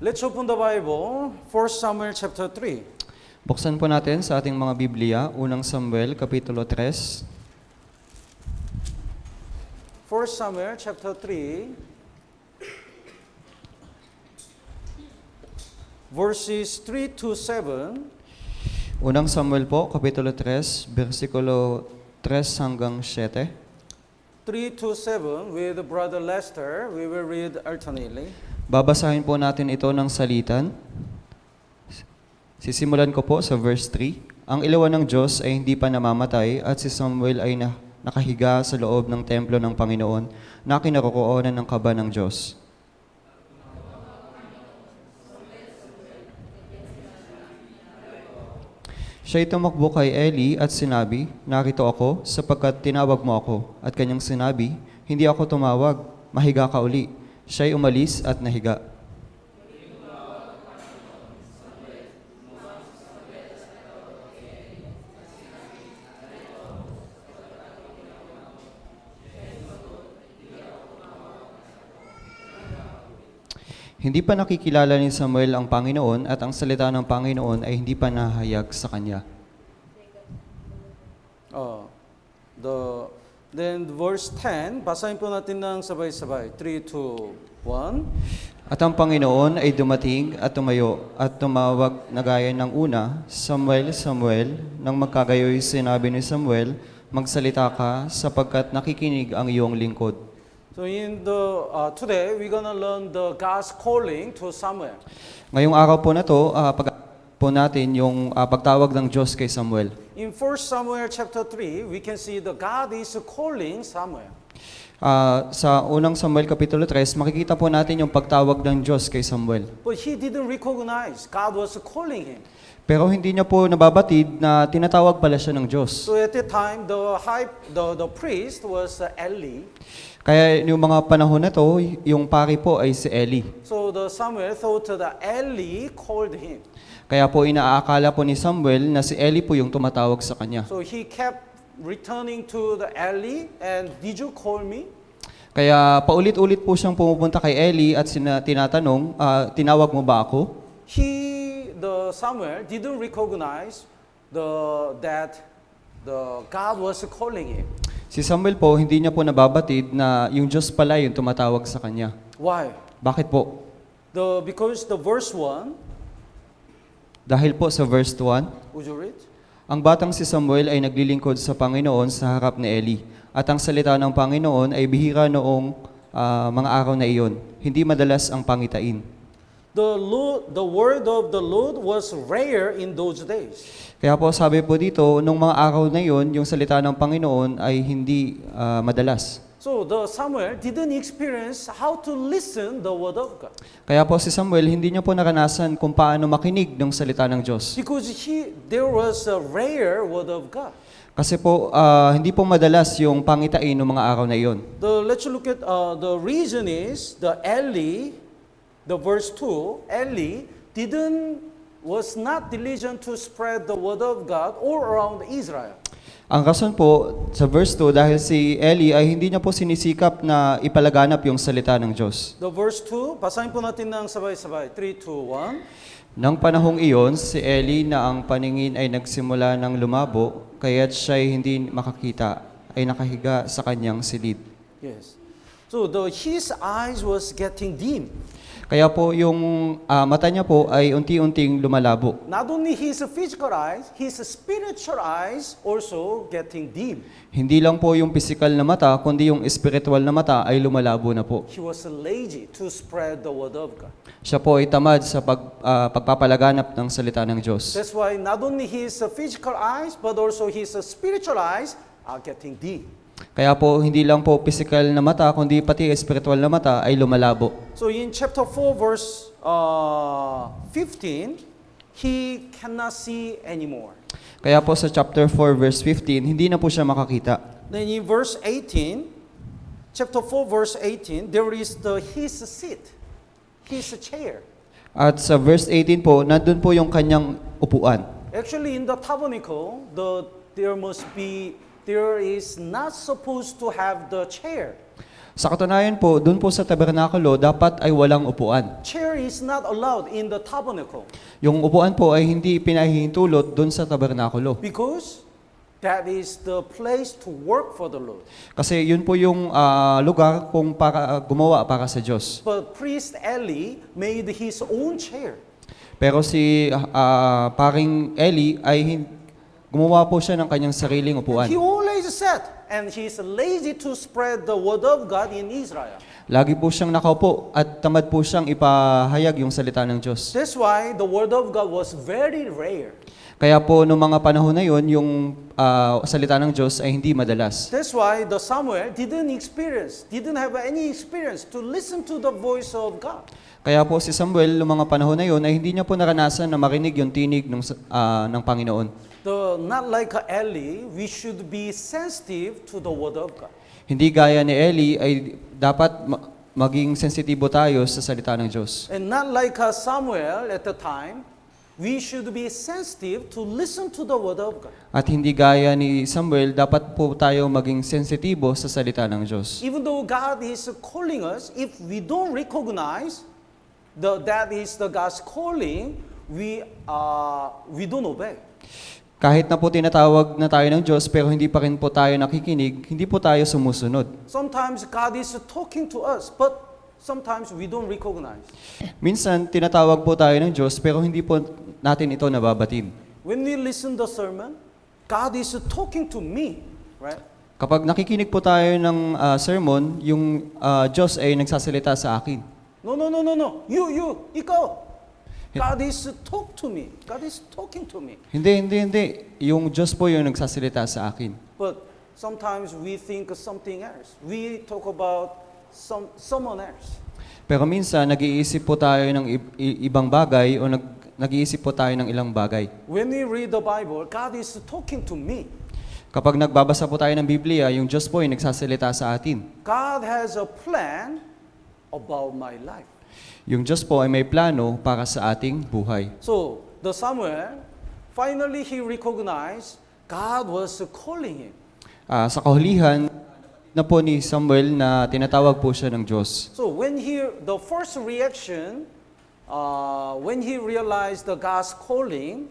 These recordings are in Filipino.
Let's open the Bible, 1 Samuel chapter 3. Buksan po natin sa ating mga Biblia, unang Samuel, Kapitulo 3. 1 Samuel chapter 3, verses 3 to 7. Unang Samuel po, Kapitulo 3, versikulo 3 hanggang 7. 3 to 7 with Brother Lester. We will read alternately. Babasahin po natin ito ng salitan. Sisimulan ko po sa verse 3. Ang ilawan ng Diyos ay hindi pa namamatay at si Samuel ay nakahiga sa loob ng templo ng Panginoon na kinaroroonan ng kaba ng Diyos. Siya'y tumakbo kay Eli at sinabi, "Narito ako sapagkat tinawag mo ako." At kanyang sinabi, "Hindi ako tumawag, mahiga ka uli." Siya'y umalis at nahiga. Hindi pa nakikilala ni Samuel ang Panginoon at ang salita ng Panginoon ay hindi pa nahayag sa kanya. Then verse 10, basahin po natin ng sabay-sabay. 3 to 1. At ang Panginoon ay dumating at tumayo at tumawag na gaya ng una, "Samuel, Samuel." Nang magkagayoy sinabi ni Samuel, "Magsalita ka sapagkat nakikinig ang iyong lingkod." So today we're gonna learn the God's calling to Samuel. Ngayong araw po na to, po natin yung pagtawag ng Diyos kay Samuel. In 1 Samuel chapter 3, we can see the God is calling Samuel. Sa unang Samuel Kapitulo 3, makikita po natin yung pagtawag ng Diyos kay Samuel. But he didn't recognize God was calling him. Pero hindi niya po nababatid na tinatawag pala siya ng Diyos. So at that time, the priest was Eli. Kaya yung mga panahon na to, yung pari po ay si Eli. So the Samuel thought that Eli called him. Kaya po inaakala po ni Samuel na si Eli po yung tumatawag sa kanya. So he kept returning to the Eli and, "Did you call me?" Kaya paulit-ulit po siyang pumupunta kay Eli at tinatanong, "Tinawag mo ba ako?" The Samuel didn't recognize that the God was calling him. Si Samuel po, hindi niya po nababatid na yung Diyos pala yung tumatawag sa kanya. Why? Bakit po? Because the verse 1, Dahil po sa verse 1, would you read? ang batang si Samuel ay naglilingkod sa Panginoon sa harap ni Eli. At ang salita ng Panginoon ay bihira noong mga araw na iyon. Hindi madalas ang pangitain. The word of the Lord was rare in those days. Kaya po sabi po dito, nung mga araw na iyon, yung salita ng Panginoon ay hindi madalas. So the Samuel didn't experience how to listen the word of God. Kaya po si Samuel, hindi niya po naranasan kung paano makinig ng salita ng Diyos. Because there was a rare word of God. Kasi po, hindi po madalas yung pangitain ng mga araw na iyon. Let's look at the reason is the verse 2, Eli was not diligent to spread the word of God all around Israel. Ang rason po sa verse 2, dahil si Eli ay hindi niya po sinisikap na ipalaganap yung salita ng Diyos. The verse 2, basahin po natin ng sabay-sabay. 3, 2, 1. Nang panahong iyon, si Eli na ang paningin ay nagsimula ng lumabo, kaya't siya'y hindi makakita, ay nakahiga sa kanyang silid. Yes. So his eyes was getting dim. Kaya po yung mata niya po ay unti-unting lumalabo. Not only his physical eyes, his spiritual eyes also getting dim. Hindi lang po yung physical na mata, kundi yung spiritual na mata ay lumalabo na po. He was lazy to spread the word of God. Siya po ay tamad sa pagpapalaganap ng salita ng Diyos. That's why not only his physical eyes, but also his spiritual eyes are getting dim. Kaya po hindi lang po physical na mata, kundi pati spiritual na mata ay lumalabo. So in chapter 4 verse 15, he cannot see anymore. Kaya po sa chapter 4 verse 15, hindi na po siya makakita. Then in verse 18, chapter 4 verse 18, there is his seat, his chair. At sa verse 18 po, nandun po yung kanyang upuan. Actually in the tabernacle, there is not supposed to have the chair. Sa katunayan po, doon po sa tabernakulo, dapat ay walang upuan. Chair is not allowed in the tabernacle Yung upuan po ay hindi pinahihintulot doon sa tabernakulo. because that is the place to work for the Lord. Kasi yun po yung lugar kung para gumawa para sa Diyos. But priest Eli made his own chair. Pero si paring Eli ay gumawa po siya ng kanyang sariling upuan. He always sat, and he's lazy to spread the word of God in Israel. Lagi po siyang nakaupo at tamad po siyang ipahayag yung salita ng Diyos. That's why the word of God was very rare. Kaya po noong mga panahon na yon, yung salita ng Diyos ay hindi madalas. That's why the Samuel didn't have any experience to listen to the voice of God. Kaya po si Samuel noong mga panahon na yon ay hindi niya po naranasan na marinig yung tinig ng Panginoon. Not like Eli, we should be sensitive to the word of God. Hindi gaya ni Eli ay dapat maging sensitibo tayo sa salita ng Diyos. And not like Samuel at the time, we should be sensitive to listen to the word of God. At hindi gaya ni Samuel, dapat po tayo maging sensitibo sa salita ng Diyos. Even though God is calling us, if we don't recognize that is the God's calling, we don't obey. Kahit na po tinatawag na tayo ng Diyos pero hindi pa rin po tayo nakikinig, hindi po tayo sumusunod. Sometimes God is talking to us, but sometimes we don't recognize. Minsan, tinatawag po tayo ng Diyos pero hindi po natin ito nababatid. When we listen the sermon, God is talking to me, right? Kapag nakikinig po tayo ng sermon, yung Diyos ay nagsasalita sa akin. No. You, ikaw. God is talk to me. God is talking to me. Hindi. Yung Diyos po yung nagsasalita sa akin. But sometimes we think of something else. We talk about someone else. Pero minsan, nag-iisip po tayo ng ibang bagay o nag-iisip po tayo ng ilang bagay. When we read the Bible, God is talking to me. Kapag nagbabasa po tayo ng Biblia, yung Diyos po yung nagsasalita sa atin. God has a plan about my life. Yung Diyos po ay may plano para sa ating buhay. So, the Samuel, finally he recognized God was calling him. Sa kahulihan na po ni Samuel na tinatawag po siya ng Diyos. So, the first reaction, when he realized the God's calling,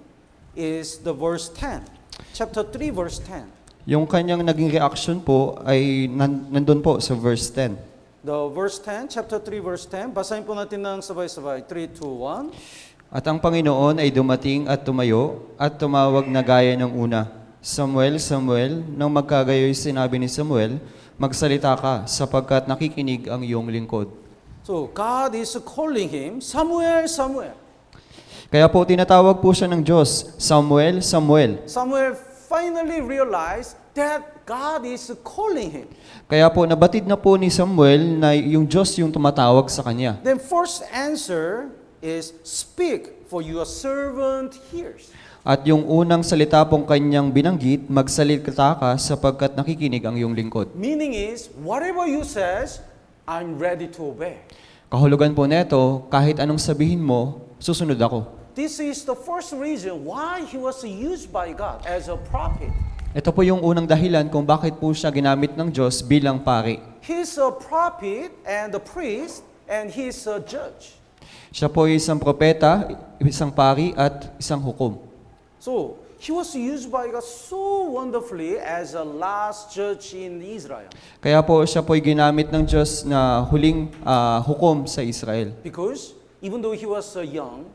is the verse 10. Chapter 3, verse 10. Yung kanyang naging reaction po ay nandun po sa verse 10. The verse 10, chapter 3, verse 10. Basahin po natin ng sabay-sabay. 3, 2, 1. At ang Panginoon ay dumating at tumayo at tumawag na gaya ng una. Samuel, Samuel, nang magkagayoy sinabi ni Samuel, magsalita ka sapagkat nakikinig ang iyong lingkod. So, God is calling him, Samuel, Samuel. Kaya po tinatawag po siya ng Diyos, Samuel, Samuel. Samuel finally realized that God is calling him. Kaya po nabatid na po ni Samuel na yung Diyos yung tumatawag sa kanya. Then first answer is, speak, for your servant hears. At yung unang salita pong kanyang binanggit, magsalita ka sapagkat nakikinig ang iyong lingkod. Meaning is, whatever you says, I'm ready to obey. Kahulugan po neto, kahit anong sabihin mo, susunod ako. This is the first reason why he was used by God as a prophet. Ito po yung unang dahilan kung bakit po siya ginamit ng Diyos bilang pari. He's a prophet and a priest and he's a judge. Siya po ay isang propeta, isang pari at isang hukom. So, he was used by God so wonderfully as a last judge in Israel. Kaya po siya po ay ginamit ng Diyos na huling hukom sa Israel. Because even though he was young,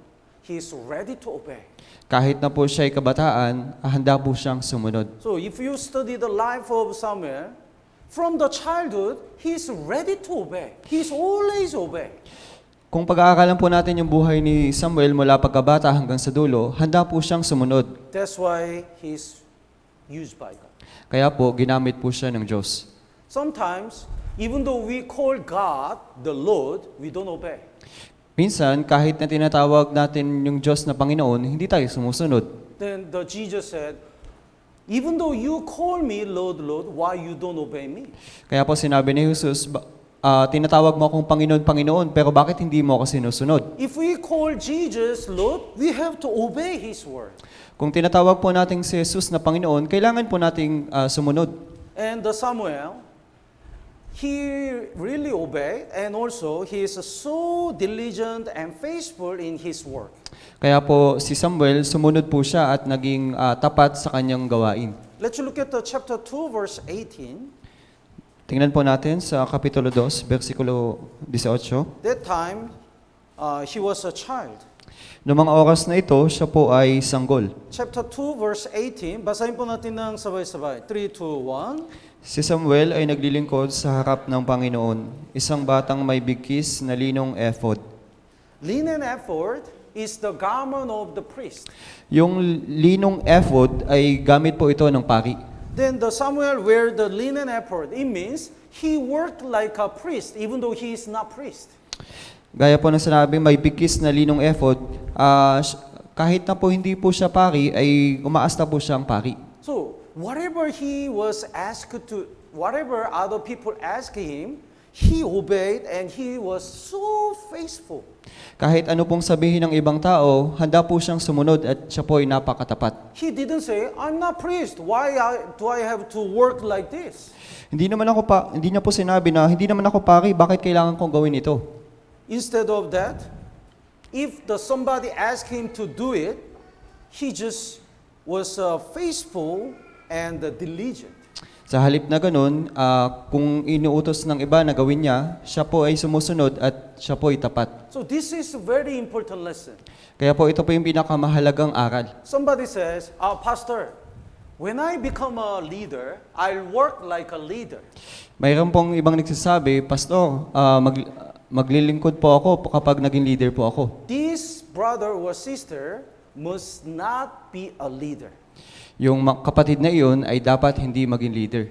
he's ready to obey. Kahit na po siya ay kabataan, handa po siyang sumunod. So if you study the life of Samuel, from the childhood, he's ready to obey. He's always obey. Kung pag-aaralan po natin yung buhay ni Samuel mula pagkabata hanggang sa dulo, handa po siyang sumunod. That's why he's used by God. Kaya po, ginamit po siya ng Diyos. Sometimes, even though we call God the Lord, we don't obey. Minsan, kahit na tinatawag natin yung Diyos na Panginoon, hindi tayo sumusunod. Then Jesus said, even though you call me Lord, Lord, why you don't obey me? Kaya po sinabi ni Jesus, tinatawag mo akong Panginoon, Panginoon, pero bakit hindi mo ako sinusunod? If we call Jesus Lord, we have to obey His word. Kung tinatawag po natin si Jesus na Panginoon, kailangan po nating sumunod. And the Samuel, he really obeyed, and also he is so diligent and faithful in his work. Kaya po si Samuel, sumunod po siya at naging tapat sa kanyang gawain. Let's look at the chapter 2, verse 18. Tingnan po natin sa Kapitulo 2, versikulo 18. That time, he was a child. Noong mga oras na ito, siya po ay sanggol. Chapter 2, verse 18. Basahin po natin ng sabay-sabay. 3, 2, 1. Si Samuel ay naglilingkod sa harap ng Panginoon, isang batang may bigkis na linong ephod. Linen ephod is the garment of the priest. Yung linong ephod ay gamit po ito ng pari. Then the Samuel wear the linen ephod. It means he worked like a priest even though he is not priest. Gaya po ng sinabi, may bigkis na linong ephod, kahit na po hindi po siya pari, ay umaasta po siyang pari. So, whatever he was asked to, whatever other people asked him, he obeyed and he was so faithful. Kahit ano pong sabihin ng ibang tao, handa po siyang sumunod at siya po ay napakatapat. He didn't say, I'm not priest. Why do I have to work like this? Hindi niya po sinabi na hindi naman ako pari, bakit kailangan kong gawin ito? Instead of that, if somebody asked him to do it, he just was faithful and diligent. Sa halip na ganun, kung inuutos ng iba na gawin niya, siya po ay sumusunod at siya po ay tapat. So this is a very important lesson. Kaya po ito po yung pinakamahalagang aral. Somebody says, Pastor, when I become a leader, I'll work like a leader. Mayroon pong ibang nagsasabi, Pastor, maglilingkod po ako kapag naging leader po ako. This brother or sister must not be a leader. Yung kapatid na iyon ay dapat hindi maging leader.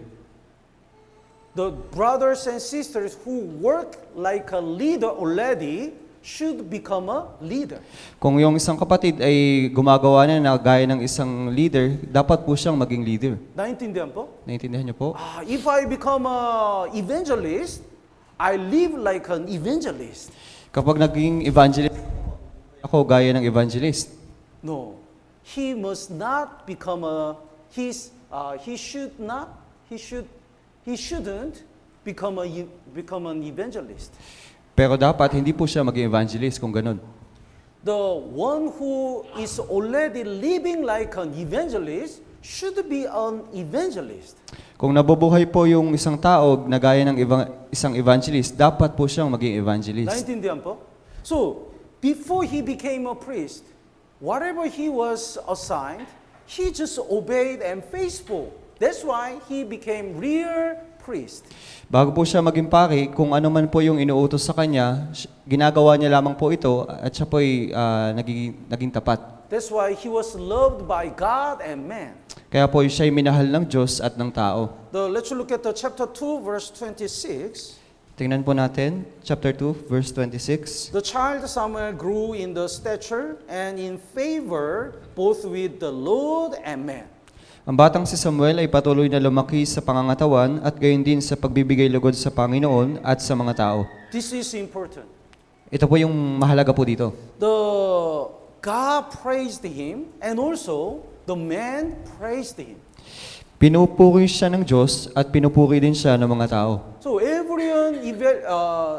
The brothers and sisters who work like a leader already should become a leader. Kung yung isang kapatid ay gumagawa na gaya ng isang leader, dapat po siyang maging leader. Naintindihan po? Naintindihan niyo po? If I become a evangelist, I live like an evangelist. Kapag naging evangelist ako, gaya ng evangelist. No, he must not become he shouldn't become an evangelist. Pero dapat hindi po siya maging evangelist kung ganun. The one who is already living like an evangelist should be an evangelist. Kung nabubuhay po yung isang tao na gaya ng isang evangelist, dapat po siyang maging evangelist. 나인tindihan po? So, before he became a priest, whatever he was assigned, he just obeyed and faithful. That's why he became real priest. Bago po siya maging pari, kung ano man po yung inuutos sa kanya, ginagawa niya lamang po ito at siya po ay naging tapat. That's why he was loved by God and man. Kaya po siya ay minahal ng Diyos at ng tao. Let's look at the chapter 2, verse 26. Tingnan po natin, chapter 2, verse 26. The child Samuel grew in the stature and in favor both with the Lord and man. Ang batang si Samuel ay patuloy na lumaki sa pangangatawan at gayon din sa pagbibigay lugod sa Panginoon at sa mga tao. This is important. Ito po yung mahalaga po dito. God praised him and also the man praised him. Pinupuri siya ng Diyos at pinupuri din siya ng mga tao. So everyone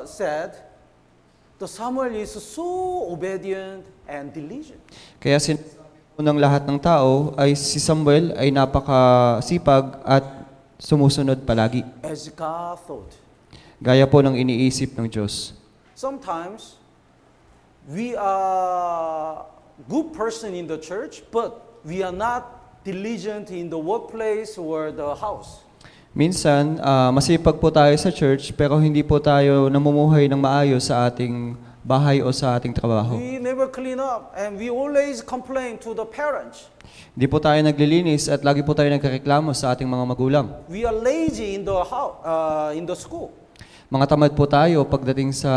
said, the Samuel is so obedient and diligent. Kaya sinasabi po ng lahat ng tao ay si Samuel ay napakasipag at sumusunod palagi. As God thought. Gaya po ng iniisip ng Diyos. Sometimes we are good person in the church, but we are not diligent in the workplace or the house. Minsan, masipag po tayo sa church pero hindi po tayo namumuhay ng maayos sa ating bahay o sa ating trabaho. We never clean up and we always complain to the parents. Hindi po tayo naglilinis at lagi po tayo nagreklamo sa ating mga magulang. We are lazy in the house, in the school. Mga tamad po tayo pagdating sa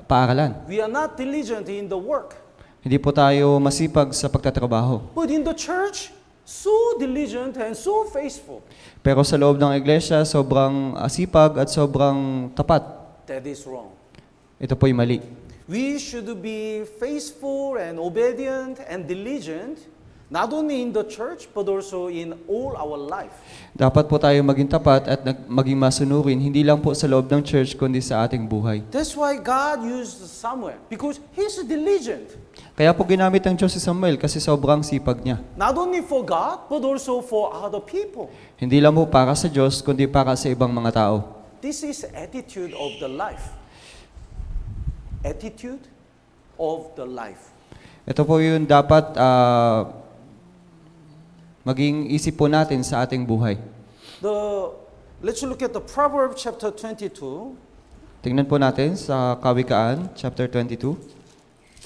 paaralan. We are not diligent in the work. Hindi po tayo masipag sa pagtatrabaho. But in the church, so diligent and so faithful. Pero sa loob ng iglesia, sobrang sipag at sobrang tapat. That is wrong. Ito po'y mali. We should be faithful and obedient and diligent Not only in the church, but also in all our life. Dapat po tayo maging tapat at maging masunurin, hindi lang po sa loob ng church, kundi sa ating buhay. That's why God used Samuel, because he's diligent. Kaya po ginamit ng Diyos si Samuel kasi sobrang sipag niya. Not only for God, but also for other people. Hindi lang po para sa Diyos, kundi para sa ibang mga tao. This is attitude of the life. Attitude of the life. Ito po yung dapat maging isip po natin sa ating buhay. Let's look at the Proverbs chapter 22. Tingnan po natin sa Kawikaan, chapter 22.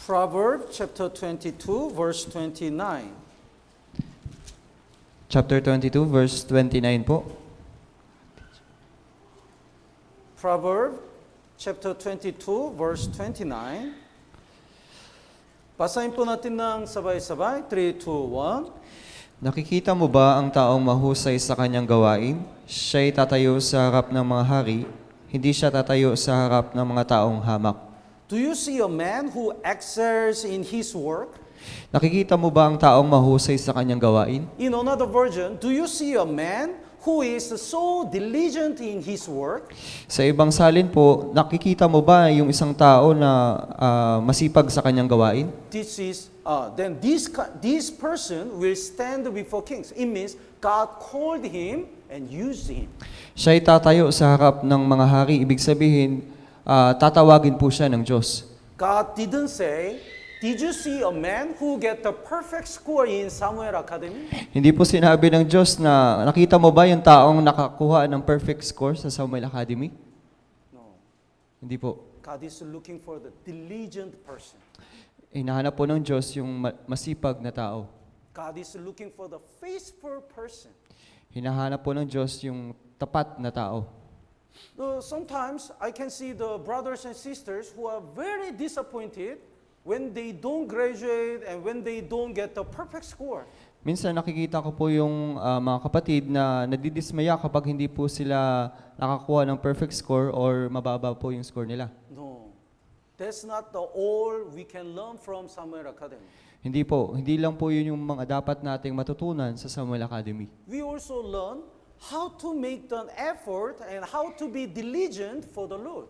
Proverbs chapter 22, verse 29. Chapter 22, verse 29 po. Proverbs chapter 22, verse 29. Basahin po natin ng sabay-sabay. 3, 2, 1. Nakikita mo ba ang taong mahusay sa kanyang gawain? Siya'y tatayo sa harap ng mga hari, hindi siya tatayo sa harap ng mga taong hamak. Do you see a man who excels in his work? Nakikita mo ba ang taong mahusay sa kanyang gawain? In another version, do you see a man who is so diligent in his work? Sa ibang salin po, nakikita mo ba yung isang tao na masipag sa kanyang gawain? Then this person will stand before kings. It means God called him and used him. Siya'y tatayo sa harap ng mga hari, ibig sabihin, tatawagin po siya ng Diyos. God didn't say, did you see a man who get the perfect score in Samuel Academy? Hindi po sinabi ng Diyos na nakita mo ba yung taong nakakuha ng perfect score sa Samuel Academy? No. Hindi po. God is looking for the diligent person. Hinahanap po ng Diyos yung masipag na tao. God is looking for the faithful person. Hinahanap po ng Diyos yung tapat na tao. Sometimes I can see the brothers and sisters who are very disappointed when they don't graduate and when they don't get the perfect score. Minsan nakikita ko po yung mga kapatid na nadidismaya kapag hindi po sila nakakuha ng perfect score or mababa po yung score nila. No, that's not the all we can learn from Samuel Academy. Hindi po. Hindi lang po yun yung mga dapat nating matutunan sa Samuel Academy. We also learn how to make an effort and how to be diligent for the Lord.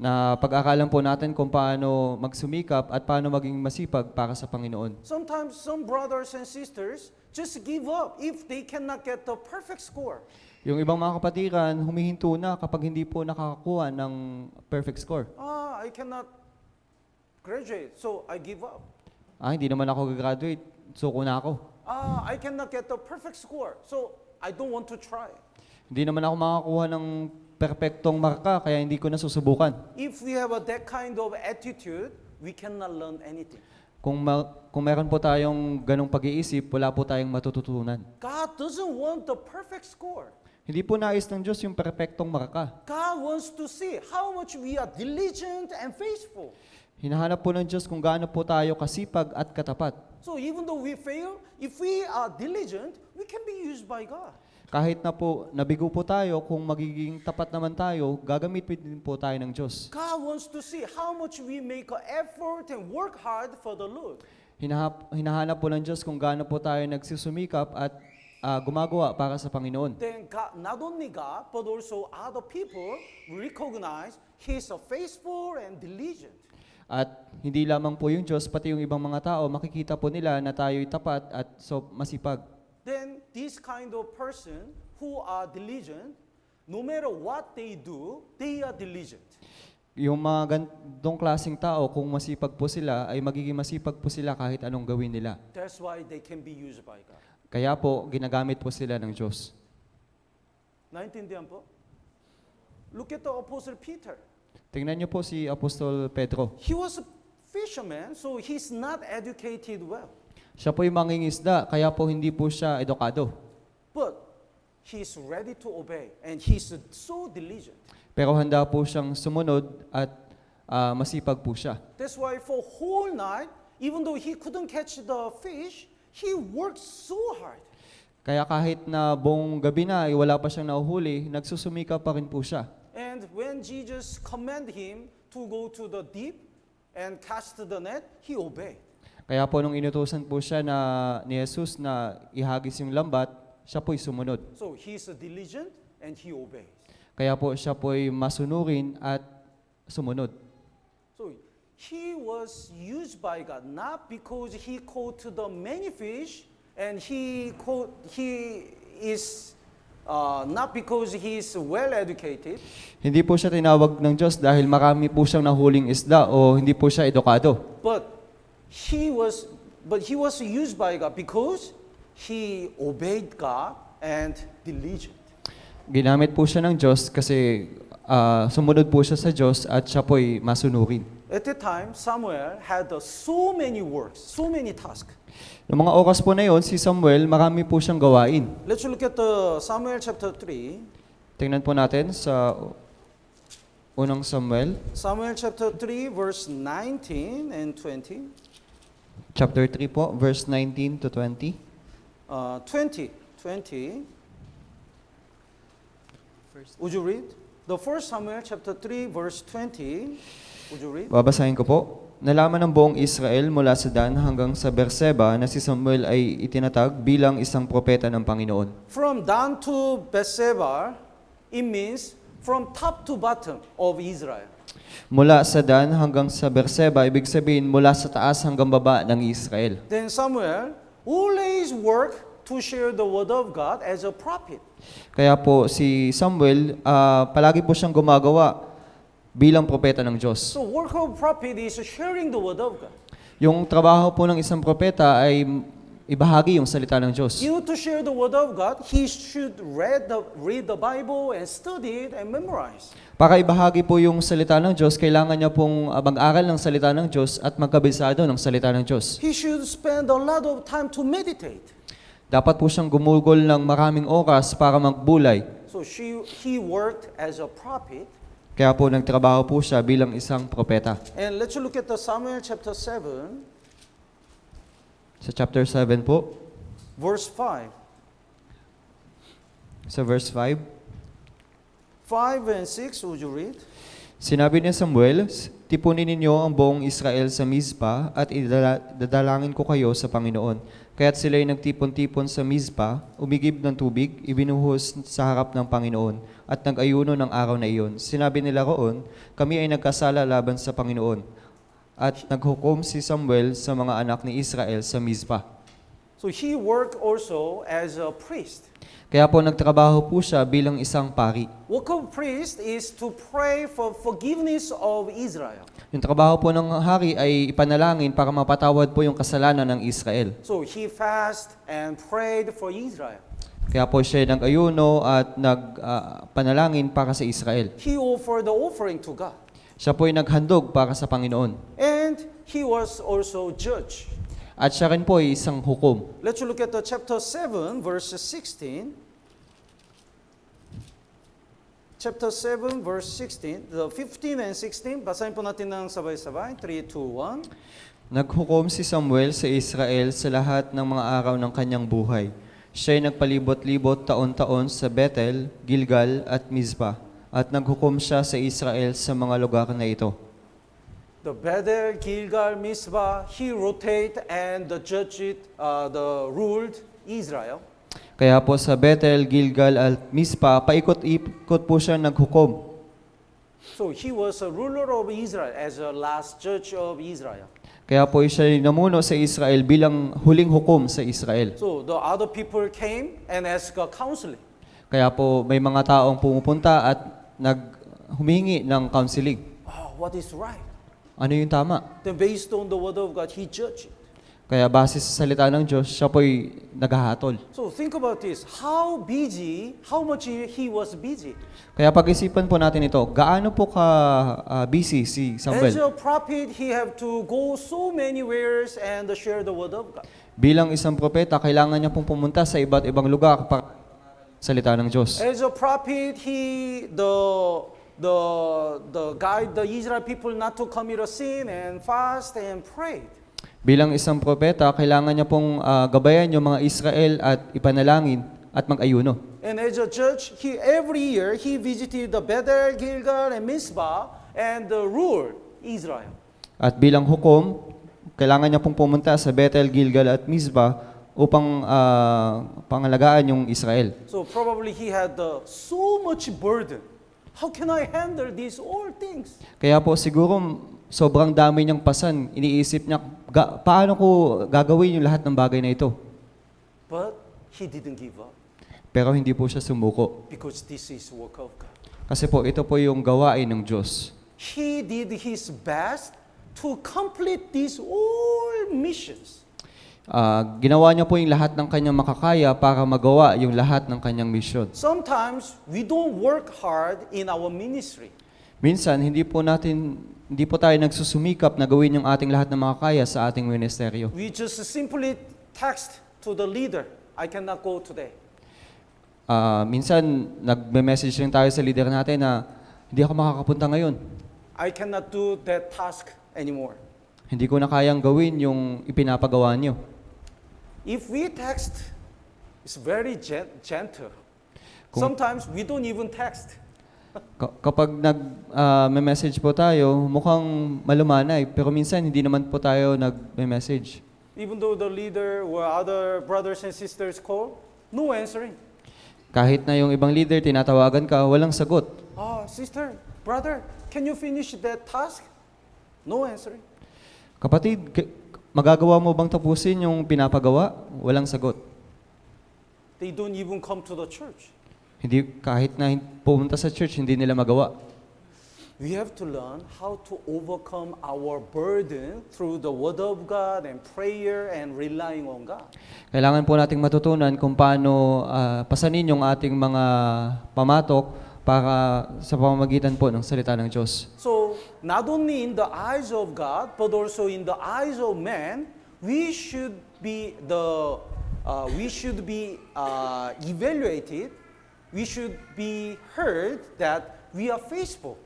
Na pag-akalan po natin kung paano magsumikap at paano maging masipag para sa Panginoon. Sometimes some brothers and sisters just give up if they cannot get the perfect score. Yung ibang mga kapatiran, humihinto na kapag hindi po nakakakuha ng perfect score. I cannot graduate, so I give up. Hindi naman ako gagraduate, suko na ako. I cannot get the perfect score, so I don't want to try. Hindi naman ako makakuha ng perpektong marka, kaya hindi ko na susubukan. If we have that kind of attitude, we cannot learn anything. Kung meron po tayong ganong pag-iisip, wala po tayong matututunan. God doesn't want the perfect score. Hindi po nais ng Diyos yung perpektong marka. God wants to see how much we are diligent and faithful. Hinahanap po ng Diyos kung gaano po tayo kasipag at katapat. So even though we fail, if we are diligent, we can be used by God. Kahit na po nabigo po tayo, kung magiging tapat naman tayo, gagamitin din po tayo ng Diyos. God wants to see how much we make an effort and work hard for the Lord. Hinahanap po ng Diyos kung gaano po tayo nagsusumikap at gumagawa para sa Panginoon. Then God, not only God, but also other people recognize He is a faithful and diligent. At hindi lamang po yung Diyos, pati yung ibang mga tao, makikita po nila na tayo'y tapat at masipag. Then this kind of person who are diligent, no matter what they do, they are diligent. Yung mga gantong klaseng tao, kung masipag po sila, ay magiging masipag po sila kahit anong gawin nila. That's why they can be used by God. Kaya po, ginagamit po sila ng Diyos. Naintindihan po? Look at the Apostle Peter. Tingnan niyo po si Apostol Pedro. He was a fisherman, so he's not educated well. Siya po yung mangingisda, kaya po hindi po siya edukado. But he's ready to obey, and he's so diligent. Pero handa po siyang sumunod at masipag po siya. That's why for whole night, even though he couldn't catch the fish, he worked so hard. Kaya kahit na buong gabi na ay wala pa siyang nahuhuli, nagsusumikap pa rin po siya. And when Jesus commanded him to go to the deep and cast the net, he obeyed. Kaya po nung inutusan po siya ni Jesus na ihagis yung lambat, siya po'y sumunod. So he's diligent and he obeys. Kaya po siya po'y masunurin at sumunod. So he was used by God not because he caught the many fish and he is not because he is well educated, Hindi po siya tinawag ng Diyos dahil marami po siyang nahuling isda o hindi po siya edukado. but he was used by God because he obeyed God and diligent. Ginamit po siya ng Diyos kasi sumunod po siya sa Diyos at siya po'y masunurin. At the time, Samuel had so many works, so many tasks. Noong mga oras po na yon, si Samuel, marami po siyang gawain. Let's look at the Samuel chapter 3. Tingnan po natin sa unang Samuel, Samuel chapter 3, verse 19 and 20. chapter 3 po, verse 19 to 20. 20. Would you read? The first Samuel chapter 3, verse 20. Would you read? Babasahin ko po. Nalaman ng buong Israel mula sa Dan hanggang sa Berseba na si Samuel ay itinatag bilang isang propeta ng Panginoon. From Dan to Beersheba, it means from top to bottom of Israel. Mula sa Dan hanggang sa Berseba, ibig sabihin mula sa taas hanggang baba ng Israel. Then Samuel always worked to share the word of God as a prophet. Kaya po si Samuel, palagi po siyang gumagawa bilang propeta ng Diyos. So work of prophet is sharing the word of God. Yung trabaho po ng isang propeta ay ibahagi yung salita ng Diyos. You to share the word of God, he should read the Bible and study it and memorize. Para ibahagi po yung salita ng Diyos, kailangan niya pong mag-aral ng salita ng Diyos at magkabisado ng salita ng Diyos. He should spend a lot of time to meditate. Dapat po siyang gumugol ng maraming oras para magbulay. So he worked as a prophet. Kaya po nagtrabaho po siya bilang isang propeta. And let's look at the Samuel chapter 7, Sa chapter 7 po, verse 5. sa verse 5, 5 and 6, would you read? sinabi ni Samuel, tipunin ninyo ang buong Israel sa Mizpa at idadalangin ko kayo sa Panginoon. Kaya't sila'y nagtipon-tipon sa Mizpa, umigib ng tubig, ibinuhos sa harap ng Panginoon, at nag-ayuno ng araw na iyon. Sinabi nila roon, kami ay nagkasala laban sa Panginoon. At naghukom si Samuel sa mga anak ni Israel sa Mizpa. So he worked also as a priest. Kaya po nagtrabaho po siya bilang isang pari. Work of priest is to pray for forgiveness of Israel. Yung trabaho po ng hari ay ipanalangin para mapatawad po yung kasalanan ng Israel. So he fasted and prayed for Israel. Kaya po siya nag-ayuno at nagpanalangin para sa Israel. He offered the offering to God. Siya po ay naghandog para sa Panginoon. And he was also judge. At siya rin po ay isang hukom. Let's look at the chapter 7, verse 16. Chapter 7, verse 16. The 15 and 16. Basahin po natin ng sabay-sabay. 3, 2, 1. Naghukom si Samuel sa Israel sa lahat ng mga araw ng kanyang buhay. Siya ay nagpalibot-libot taon-taon sa Bethel, Gilgal at Mizpah. At naghukom siya sa Israel sa mga lugar na ito. The Bethel, Gilgal, Mizpah, he rotate and the ruled Israel. Kaya po sa Bethel, Gilgal at Mizpah, paikot-ikot po siya naghukom. So he was a ruler of Israel as a last judge of Israel. Kaya po siya namuno sa Israel bilang huling hukom sa Israel. So the other people came and asked counseling. Kaya po may mga taong pumupunta at humingi ng counseling. What is right? Ano yung tama? Then based on the word of God, he judged it. Kaya base sa salita ng Diyos, siya po'y naghahatol. So think about this. How much he was busy. Kaya pag-isipan po natin ito, gaano po busy si As Samuel? a prophet, he have to go so many ways and share the word of God. Bilang isang propeta, kailangan niya pong pumunta sa iba't ibang lugar para salita ng Diyos. As a prophet, the guide the Israel people not to commit a sin and fast and pray. Bilang isang propeta, kailangan niya pong gabayan yung mga Israel at ipanalangin at mag-ayuno. And as a judge, every year he visited the Bethel, Gilgal, and Mizpah and ruled Israel. At bilang hukom, kailangan niya pong pumunta sa Bethel, Gilgal at Mizpah upang pangalagaan yung Israel. So probably he had so much burden. How can I handle these all things? Kaya po siguro sobrang dami niyang pasan. Iniisip niya, paano ko gagawin yung lahat ng bagay na ito? But he didn't give up Pero hindi po siya sumuko. because this is work of God. Kasi po ito po yung gawain ng Diyos. He did his best to complete these all missions. Ginawa niya po yung lahat ng kanyang makakaya para magawa yung lahat ng kanyang misyon. Sometimes we don't work hard in our ministry. Minsan, hindi po tayo nagsusumikap na gawin yung ating lahat ng makakaya sa ating ministeryo. We just simply text to the leader, I cannot go today. Minsan, nagme-message rin tayo sa leader natin na hindi ako makakapunta ngayon. I cannot do that task anymore. Hindi ko na kayang gawin yung ipinapagawa niyo. If we text, it's very gentle. Kung- Sometimes we don't even text. Kapag nag-message po tayo, mukhang malumanay, pero minsan hindi naman po tayo nag-message. Even though the leader or other brothers and sisters call, no answering. Kahit na yung ibang leader, tinatawagan ka, walang sagot. Sister, brother, can you finish that task? No answering. Kapatid, magagawa mo bang tapusin yung pinapagawa? Walang sagot. They don't even come to the church. Hindi, kahit na pumunta sa church, hindi nila magawa. We have to learn how to overcome our burden through the Word of God and prayer and relying on God. Kailangan po nating matutunan kung paano pasanin yung ating mga pamatok para sa pamamagitan po ng salita ng Diyos. So, not only in the eyes of God, but also in the eyes of man, we should be evaluated. We should be heard that we are faithful.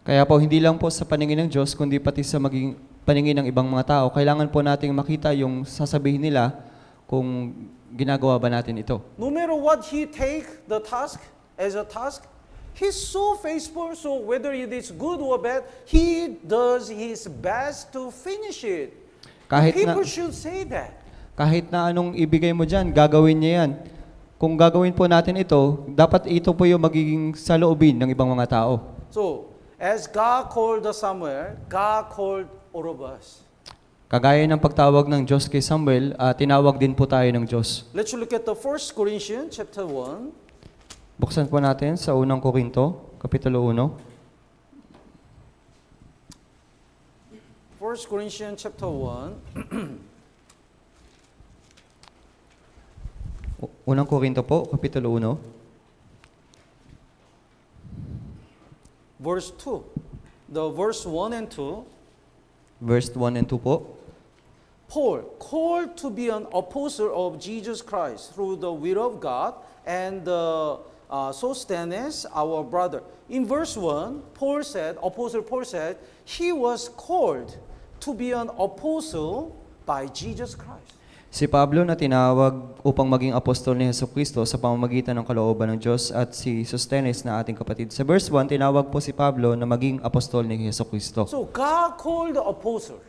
Kaya po, hindi lang po sa paningin ng Diyos, kundi pati sa maging paningin ng ibang mga tao, kailangan po nating makita yung sasabihin nila kung ginagawa ba natin ito. No matter what he take the task as a task, he's so faithful, so whether it is good or bad, he does his best to finish it. People should say that. Kahit na anong ibigay mo dyan, gagawin niya yan. Kung gagawin po natin ito, dapat ito po yung magiging saloobin ng ibang mga tao. So, as God called Samuel, God called all of us. Kagaya ng pagtawag ng Diyos kay Samuel, tinawag din po tayo ng Diyos. Let's look at the 1 Corinthians chapter 1. Buksan po natin sa unang Korinto, Kapitulo 1. 1 Corinthians chapter 1. Unang Korinto po, Kapitulo 1. Verse 2. The verse 1 and 2. Verse 1 and 2 po. Paul, called to be an apostle of Jesus Christ through the will of God, and Sosthenes, our brother. In verse 1, Apostle Paul said, he was called to be an apostle by Jesus Christ. Si Pablo na tinawag upang maging apostol ni Jesucristo sa pamamagitan ng kalooban ng Diyos at si Sosthenes na ating kapatid. Sa verse 1, tinawag po si Pablo na maging apostol ni Jesucristo. So God called the apostles.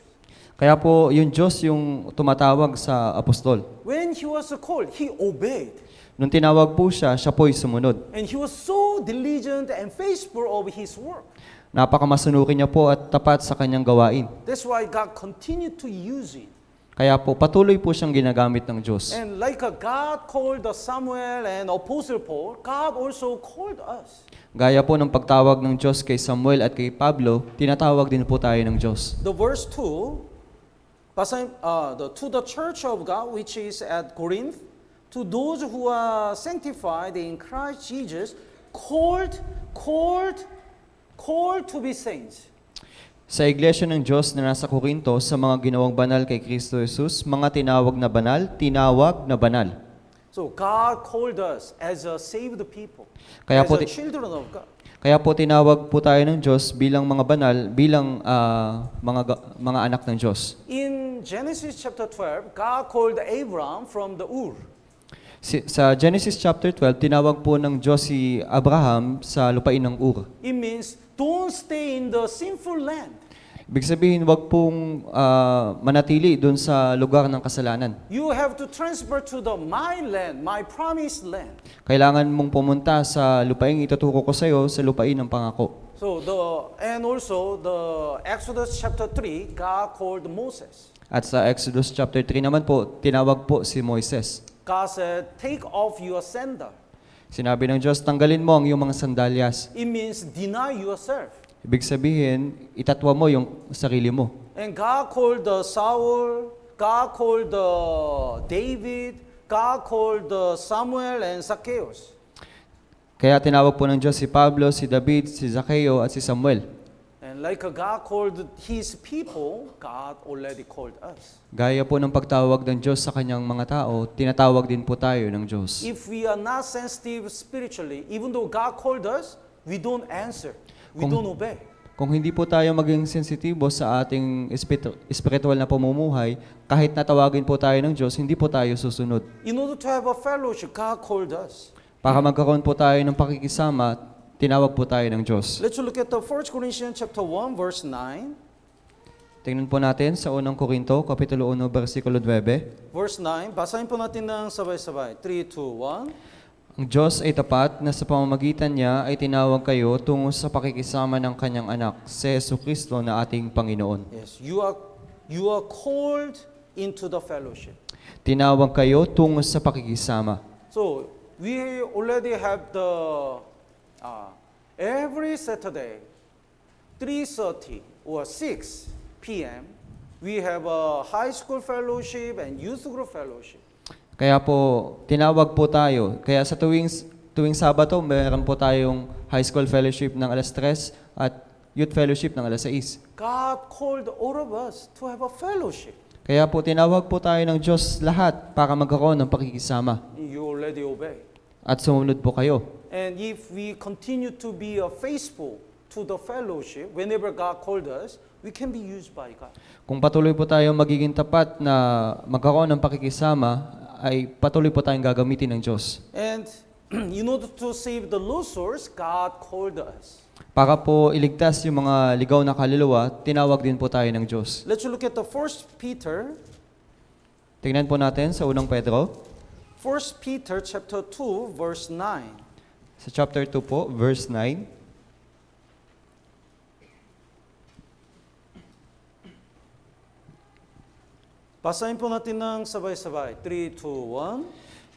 Kaya po yung Diyos yung tumatawag sa apostol. When he was called, he obeyed. Nung tinawag po siya, siya po'y sumunod. And he was so diligent and faithful of his work. Napakamasunurin niya po at tapat sa kanyang gawain. That's why God continued to use him. Kaya po, patuloy po siyang ginagamit ng Diyos. And like God called Samuel and Apostle Paul, God also called us. Gaya po ng pagtawag ng Diyos kay Samuel at kay Pablo, tinatawag din po tayo ng Diyos. The verse 2, to the church of God which is at Corinth, to those who are sanctified in Christ Jesus, called to be saints. Sa iglesia ng Diyos na nasa Korinto, sa mga ginawang banal kay Kristo Jesus, mga tinawag na banal. So God called us as a saved people, Kaya as po a children of God. Kaya po tinawag po tayo ng Diyos bilang mga banal, bilang mga anak ng Diyos. In Genesis chapter 12, God called Abraham from the Ur. Sa Genesis chapter 12, tinawag po ng Diyos si Abraham sa lupain ng Ur. It means don't stay in the sinful land. Ibig sabihin, wag pong manatili doon sa lugar ng kasalanan. You have to transfer to the my land, my promised land. Kailangan mong pumunta sa lupaing ituturo ko sa iyo, sa lupain ng pangako. So and also the Exodus chapter 3, God called Moses. At sa Exodus chapter 3 naman po, tinawag po si Moises. God said, take off your sandal. Sinabi ng Diyos, tanggalin mo ang iyong mga sandalyas. It means deny yourself. Ibig sabihin, itatwa mo yung sarili mo. And God called the Saul, God called the David, God called the Samuel and Zacchaeus. Kaya tinawag po ng Diyos si Pablo, si David, si Zacchaeo at si Samuel. And like God called His people, God already called us. Gaya po ng pagtawag ng Diyos sa kanyang mga tao, tinatawag din po tayo ng Diyos. If we are not sensitive spiritually, even though God called us, we don't answer. We don't obey. Kung hindi po tayo maging sensitibo sa ating spiritual na pamumuhay, kahit natawagin po tayo ng Diyos, hindi po tayo susunod. In order to have a fellowship, God called us. Para magkaroon po tayo ng pakikisama, tinawag po tayo ng Diyos. Let's look at the 1 Corinthians chapter 1, verse 9. Tingnan po natin sa unang Korinto, Kapitulo 1, versikulo 9. Verse 9, basahin po natin ng sabay-sabay. 3, 2, 1. Ang Diyos ay tapat na sa pamamagitan niya ay tinawag kayo tungo sa pakikisama ng kanyang anak, si Jesucristo na ating Panginoon. Yes, you are called into the fellowship. Tinawag kayo tungo sa pakikisama. So, we already have the every Saturday 3:30 or 6 p.m. we have a high school fellowship and youth group fellowship. Kaya po, tinawag po tayo. Kaya sa tuwing Sabato, meron po tayong high school fellowship ng alas 3 at youth fellowship ng alas 6. God called all of us to have a fellowship. Kaya po, tinawag po tayo ng Diyos lahat para magkaroon ng pakikisama. You already obey. At sumunod po kayo. And if we continue to be faithful to the fellowship, whenever God called us, we can be used by God. Kung patuloy po tayo magiging tapat na magkaroon ng pakikisama, ay patuloy po tayong gagamitin ng Diyos. And in order to save the lost souls, God called us. Para po iligtas yung mga ligaw na kaluluwa, tinawag din po tayo ng Diyos. Let's look at the 1 Peter. Tingnan po natin sa unang Pedro, 1 Peter chapter 2, verse 9. sa chapter 2 po, verse 9. Basahin po natin ng sabay-sabay. 3, 2, 1.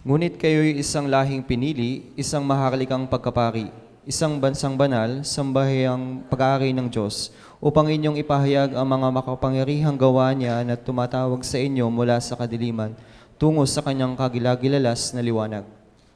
Ngunit kayo'y isang lahing pinili, isang maharlikang pagkapari, isang bansang banal, sambahayang pag-aari ng Diyos, upang inyong ipahayag ang mga makapangyarihang gawa niya na tumatawag sa inyo mula sa kadiliman, tungo sa kanyang kagilagilalas na liwanag.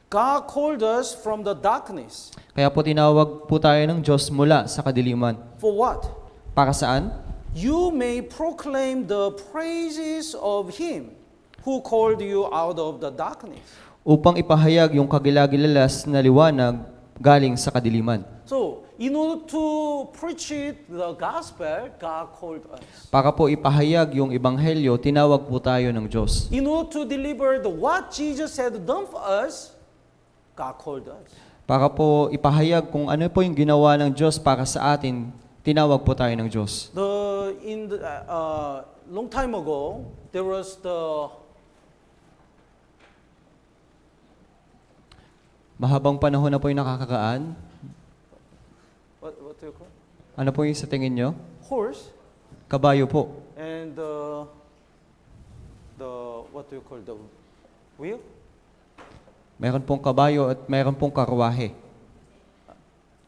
God called us from the darkness. Kaya po tinawag po tayo ng Diyos mula sa kadiliman. For what? Para saan? You may proclaim the praises of Him who called you out of the darkness. Upang ipahayag yung kagilagilalas na liwanag galing sa kadiliman. So, in order to preach it, the gospel, God called us. Para po ipahayag yung ebanghelyo, tinawag po tayo ng Diyos. In order to deliver what Jesus had done for us, God called us. Para po ipahayag kung ano po yung ginawa ng Diyos para sa atin, tinawag po tayo ng Diyos. Long time ago, there was the Mahabang panahon na po yung nakakakaan. what do you call? Ano po yung sa tingin nyo? Horse Kabayo po. and the what do you call the wheel? Meron pong kabayo at meron pong karwahe.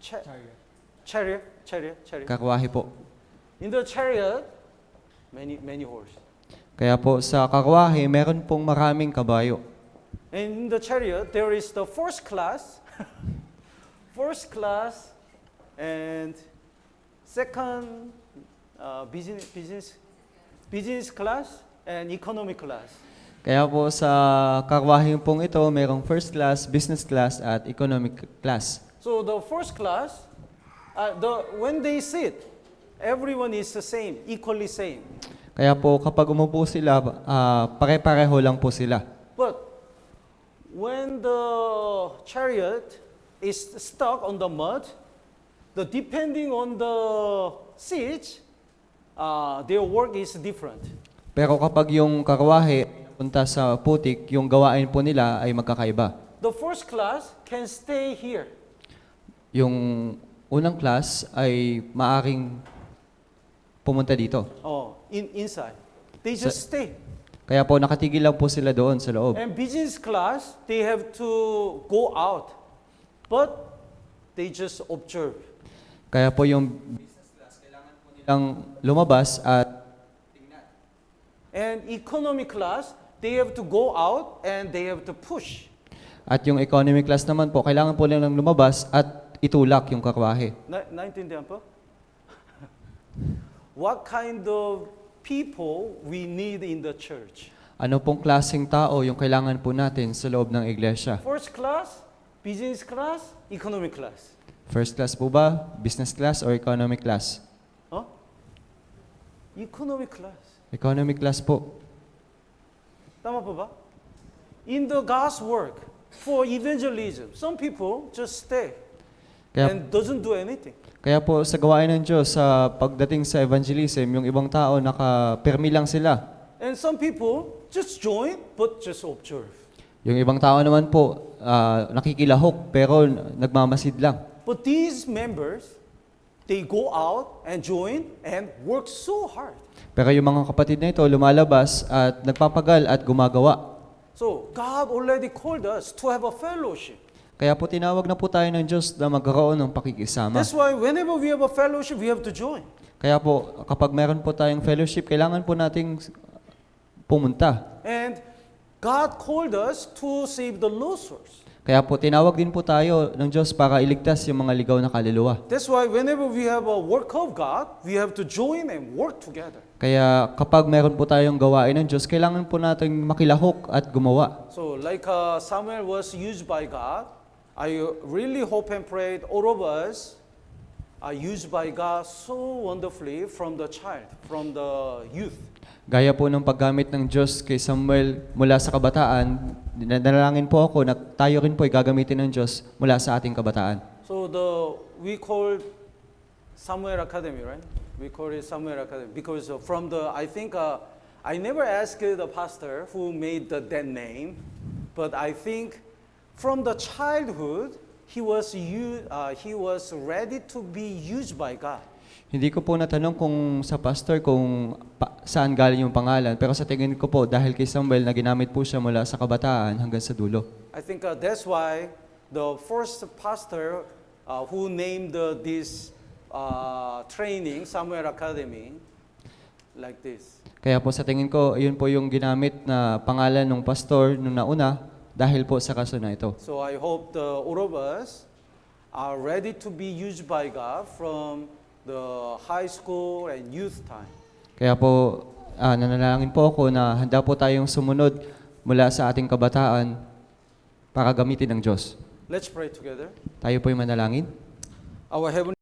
Chariot. Karwahe po. In the chariot, many horse. Kaya po sa karwahe, meron pong maraming kabayo. And in the chariot, there is the first class, and second business class, and economy class. Kaya po sa karwahe pong ito, merong first class, business class, at economic class. So the first class, when they sit, everyone is the same, equally same. Kaya po kapag umupo sila, pare-pareho lang po sila. But when the chariot is stuck on the mud, depending on the seat, their work is different. Pero kapag yung karwahe punta sa putik, yung gawain po nila ay magkakaiba. The first class can stay here. Yung unang class ay maaring pumunta dito. Inside. They just stay. Kaya po nakatigil lang po sila doon sa loob. And business class, they have to go out. But they just observe. Kaya po yung business class, kailangan po nilang lumabas at And economy class, they have to go out and they have to push. yung economy class naman po, kailangan po nilang lumabas at itulak yung karwahe. Naintindihan po? What kind of people we need in the church? Ano pong klaseng tao yung kailangan po natin sa loob ng iglesia? First class, business class, economy class. First class po ba? Business class or economy class? Huh? Economy class. Economy class po. Tama po ba? In the God's work, for evangelism, some people just stay Kaya, and doesn't do anything. kaya po sa gawain ng Diyos, sa pagdating sa evangelism, yung ibang tao naka-permi lang sila. And some people just join but just observe. Yung ibang tao naman po, nakikilahok pero nagmamasid lang. But these members, they go out and join and work so hard. Pero yung mga kapatid na ito lumalabas at nagpapagal at gumagawa. So God already called us to have a fellowship. Kaya po tinawag na po tayo ng Diyos na magkaroon ng pakikisama. That's why whenever we have a fellowship, we have to join. Kaya po kapag meron po tayong fellowship, kailangan po nating pumunta. And God called us to save the lost souls. Kaya po tinawag din po tayo ng Diyos para iligtas yung mga ligaw na kaluluwa. That's why whenever we have a work of God, we have to join and work together. Kaya kapag meron po tayong gawain ng Diyos, kailangan po nating makilahok at gumawa. So like Samuel was used by God, I really hope and pray all of us are used by God so wonderfully from the child, from the youth. Gaya po ng paggamit ng Diyos kay Samuel mula sa kabataan, nanalangin po ako na tayo rin po ay gagamitin ng Diyos mula sa ating kabataan. So we call Samuel Academy, right? We call it Samuel Academy because from the I never asked the pastor who made that name, but I think from the childhood he was ready to be used by God. Hindi ko po natanong kung sa pastor kung saan galing yung pangalan, pero sa tingin ko po dahil kay Samuel na ginamit po siya mula sa kabataan hanggang sa dulo. I think that's why the first pastor who named this training, Samuel Academy, like this. Kaya po sa tingin ko, yun po yung ginamit na pangalan ng pastor nung nauna dahil po sa kaso na ito. So I hope all of us are ready to be used by God from the high school and youth time. Kaya po, nanalangin po ako na handa po tayong sumunod mula sa ating kabataan para gamitin ng Diyos. Let's pray together. Tayo po yung manalangin. Our Heavenly